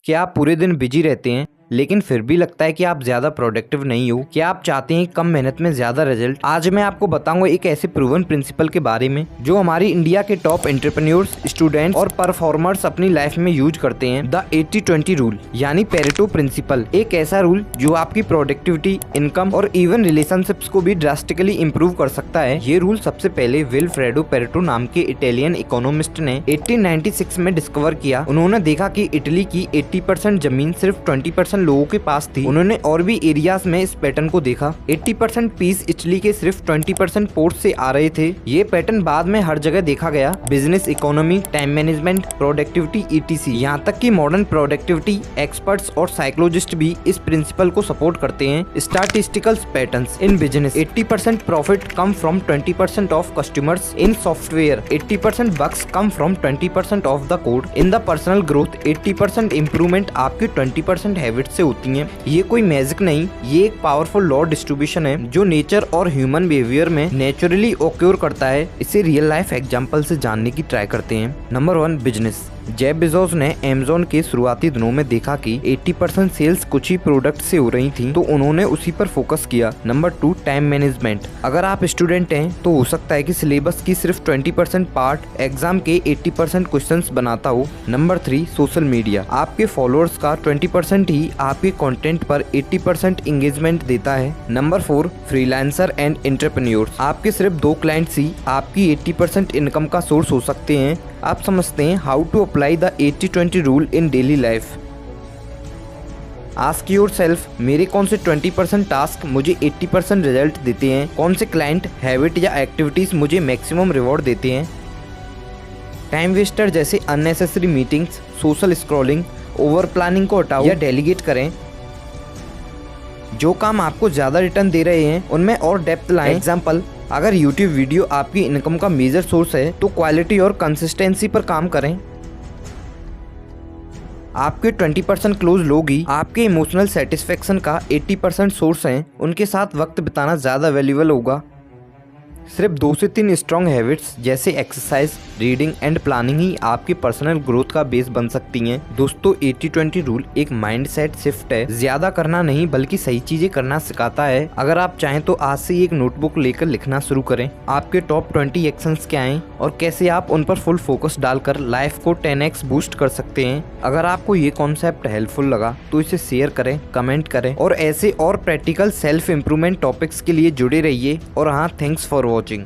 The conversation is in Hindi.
क्या आप पूरे दिन बिजी रहते हैं लेकिन फिर भी लगता है कि आप ज्यादा प्रोडक्टिव नहीं हो? क्या आप चाहते हैं कम मेहनत में ज्यादा रिजल्ट? आज मैं आपको बताऊंगा एक ऐसे प्रूवन प्रिंसिपल के बारे में जो हमारी इंडिया के टॉप एंटरप्रेन्योर्स, स्टूडेंट्स और परफॉर्मर्स अपनी लाइफ में यूज करते हैं। द 80-20 रूल यानी पेरेटो प्रिंसिपल, एक ऐसा रूल जो आपकी प्रोडक्टिविटी, इनकम और इवन रिलेशनशिप्स को भी ड्रास्टिकली इम्प्रूव कर सकता है। ये रूल सबसे पहले विल्फ्रेडो पेरेटो नाम के इटालियन इकोनॉमिस्ट ने 1896 में डिस्कवर किया। उन्होंने देखा कि इटली की 80% जमीन सिर्फ 20% लोगों के पास थी। उन्होंने और भी एरियाज में इस पैटर्न को देखा। 80% पीस इटली के सिर्फ 20% पोर्ट से आ रहे थे। ये पैटर्न बाद में हर जगह देखा गया, business, economy, time management, productivity, ETC। यहाँ तक कि मॉडर्न प्रोडक्टिविटी एक्सपर्ट्स और साइकोलॉजिस्ट भी इस प्रिंसिपल को सपोर्ट करते हैं। Statistical patterns in business: 80% profit come from 20% of customers. In software 80% bugs come from 20% of the code. In the personal growth 80% improvement आपकी 20% हैबिट से होती हैं। ये कोई मैजिक नहीं, ये एक पावरफुल लॉ डिस्ट्रीब्यूशन है जो नेचर और ह्यूमन बिहेवियर में नेचुरली ऑक्योर करता है। इसे रियल लाइफ एग्जांपल से जानने की ट्राई करते हैं। Number 1, business. जेफ बेजोस ने अमेज़न के शुरुआती दिनों में देखा कि 80% सेल्स कुछ ही प्रोडक्ट से हो रही थी, तो उन्होंने उसी पर फोकस किया। Number 2, time management. अगर आप स्टूडेंट हैं तो हो सकता है कि सिलेबस की सिर्फ 20% पार्ट एग्जाम के 80% क्वेश्चंस बनाता हो। Number 3, social media. आपके फॉलोअर्स का 20% ही आपके कंटेंट पर 80% एंगेजमेंट देता है। Number 4, freelancer and entrepreneurs. आपके सिर्फ 2 क्लाइंट्स ही आपकी 80% इनकम का सोर्स हो सकते हैं। आप समझते हैं how to apply the 80-20 rule in daily life. Ask yourself, मेरे कौन से 20% टास्क मुझे 80% रिजल्ट देते हैं? कौन से क्लाइंट, हैबिट या एक्टिविटीज मुझे मैक्सिमम रिवॉर्ड देते हैं? टाइम वेस्टर जैसे unnecessary meetings, social scrolling, over planning को हटाओ या डेलीगेट करें। जो काम आपको ज्यादा रिटर्न दे रहे हैं उनमें और डेप्थ लाएं। एग्जाम्पल, अगर YouTube वीडियो आपकी इनकम का मेजर सोर्स है तो क्वालिटी और कंसिस्टेंसी पर काम करें। आपके 20% क्लोज लोग ही आपके इमोशनल सेटिस्फेक्शन का 80% सोर्स हैं। उनके साथ वक्त बिताना ज्यादा वैल्यूएबल होगा। सिर्फ 2 से 3 स्ट्रॉन्ग हैबिट्स जैसे एक्सरसाइज, रीडिंग एंड प्लानिंग ही आपकी पर्सनल ग्रोथ का बेस बन सकती हैं। दोस्तों, 80-20 रूल एक माइंडसेट शिफ्ट है। ज्यादा करना नहीं बल्कि सही चीजें करना सिखाता है। अगर आप चाहें तो आज से एक नोटबुक लेकर लिखना शुरू करें। आपके टॉप 20 एक्शंस क्या हैं और कैसे आप उन पर फुल फोकस डालकर लाइफ को 10x बूस्ट कर सकते हैं। अगर आपको ये कॉन्सेप्ट हेल्पफुल लगा तो इसे शेयर करें, कमेंट करें और ऐसे और प्रैक्टिकल सेल्फ इम्प्रूवमेंट टॉपिक्स के लिए जुड़े रहिए। और हाँ, थैंक्स फॉर वॉचिंग।